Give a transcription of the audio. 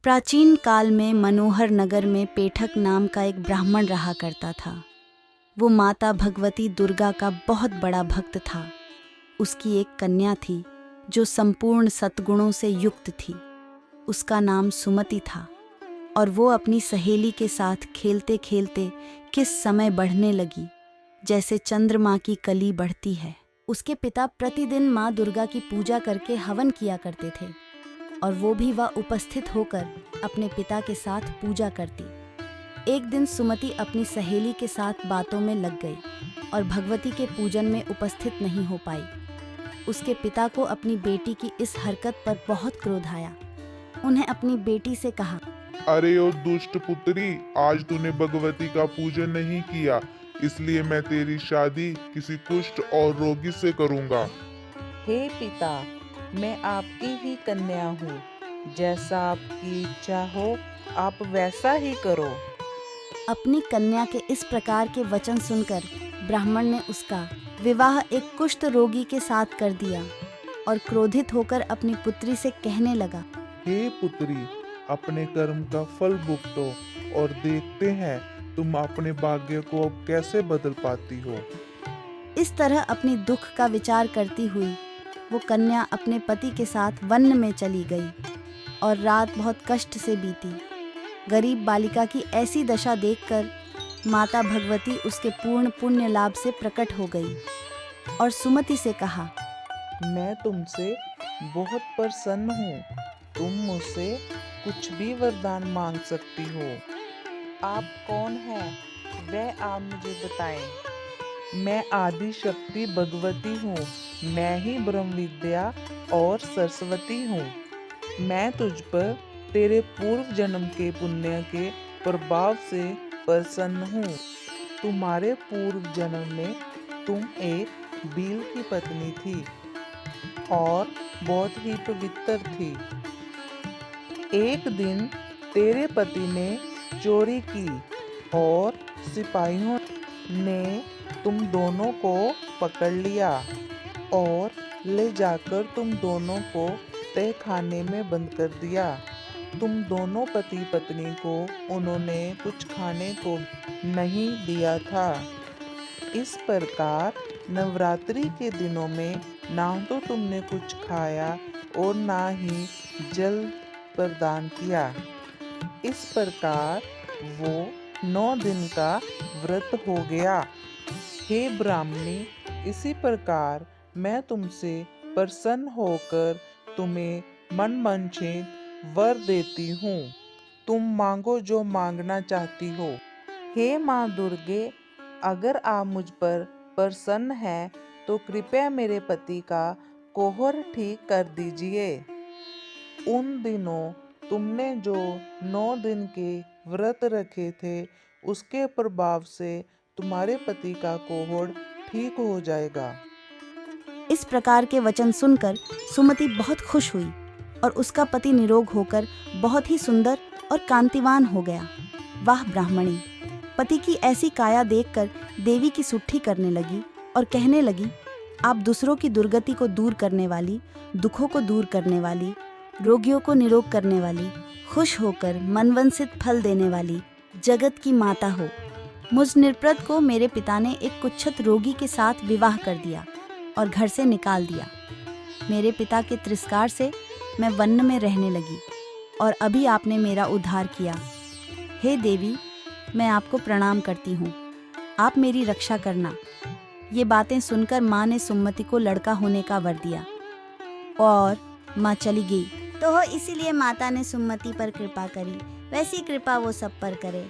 प्राचीन काल में मनोहर नगर में पेठक नाम का एक ब्राह्मण रहा करता था। वो माता भगवती दुर्गा का बहुत बड़ा भक्त था। उसकी एक कन्या थी जो संपूर्ण सद्गुणों से युक्त थी। उसका नाम सुमति था और वो अपनी सहेली के साथ खेलते खेलते किस समय बढ़ने लगी जैसे चंद्रमा की कली बढ़ती है। उसके पिता प्रतिदिन माँ दुर्गा की पूजा करके हवन किया करते थे और वो भी वह उपस्थित होकर अपने पिता के साथ पूजा करती। एक दिन सुमति अपनी सहेली के साथ बातों में लग गई और भगवती के पूजन में उपस्थित नहीं हो पाई। उसके पिता को अपनी बेटी की इस हरकत पर बहुत क्रोध आया। उन्हें अपनी बेटी से कहा, अरे ओ दुष्ट पुत्री, आज तूने भगवती का पूजन नहीं किया, इसलिए मैं तेरी शादी किसी कुष्ठ और रोगी से करूंगा। हे पिता, मैं आपकी ही कन्या हूँ। जैसा आपकी इच्छा हो आप वैसा ही करो। अपनी कन्या के इस प्रकार के वचन सुनकर ब्राह्मण ने उसका विवाह एक कुष्ठ रोगी के साथ कर दिया और क्रोधित होकर अपनी पुत्री से कहने लगा, हे पुत्री, अपने कर्म का फल भुगतो और देखते हैं तुम अपने भाग्य को अब कैसे बदल पाती हो। इस तरह अपनी दुख का विचार करती हुई वो कन्या अपने पति के साथ वन में चली गई और रात बहुत कष्ट से बीती। गरीब बालिका की ऐसी दशा देखकर माता भगवती उसके पूर्ण पुण्य लाभ से प्रकट हो गई और सुमति से कहा, मैं तुमसे बहुत प्रसन्न हूँ। तुम मुझसे कुछ भी वरदान मांग सकती हो। आप कौन हैं वह आप मुझे बताएं। मैं आदि शक्ति भगवती हूँ। मैं ही ब्रह्म विद्या और सरस्वती हूँ। मैं तुझ पर तेरे पूर्व जन्म के पुण्य के प्रभाव से प्रसन्न हूँ। तुम्हारे पूर्व जन्म में तुम एक भील की पत्नी थी और बहुत ही पवित्र थी। एक दिन तेरे पति ने चोरी की और सिपाहियों ने तुम दोनों को पकड़ लिया और ले जाकर तुम दोनों को तहखाने में बंद कर दिया। तुम दोनों पति पत्नी को उन्होंने कुछ खाने को नहीं दिया था। इस प्रकार नवरात्रि के दिनों में ना तो तुमने कुछ खाया और ना ही जल प्रदान किया। इस प्रकार वो 9 दिन का व्रत हो गया। हे ब्राह्मणी, इसी प्रकार मैं तुमसे प्रसन्न होकर तुम्हें मनवांछित वर देती हूँ। तुम मांगो जो मांगना चाहती हो। हे माँ दुर्गे, अगर आप मुझ पर प्रसन्न हैं तो कृपया मेरे पति का कोहर ठीक कर दीजिए। उन दिनों तुमने जो 9 दिन के व्रत रखे थे उसके प्रभाव से तुम्हारे पति का कोहर ठीक हो जाएगा। इस प्रकार के वचन सुनकर सुमति बहुत खुश हुई और उसका पति निरोग होकर बहुत ही सुंदर और कांतिवान हो गया। वाह ब्राह्मणी! पति की ऐसी काया देखकर देवी की सुट्ठी करने लगी और कहने लगी, आप दूसरों की दुर्गति को दूर करने वाली, दुखों को दूर करने वाली, रोगियों को निरोग करने वाली, खुश होकर मनवंसित फल देने वाली जगत की माता हो। मुझ निरप्रत को मेरे पिता ने एक कुच्छत रोगी के साथ विवाह कर दिया और घर से निकाल दिया। मेरे पिता के तिरस्कार से मैं वन में रहने लगी और अभी आपने मेरा उद्धार किया। हे देवी, मैं आपको प्रणाम करती हूँ। आप मेरी रक्षा करना। ये बातें सुनकर माँ ने सुमति को लड़का होने का वर दिया और माँ चली गई। तो इसीलिए माता ने सुमति पर कृपा करी, वैसी कृपा वो सब पर करे।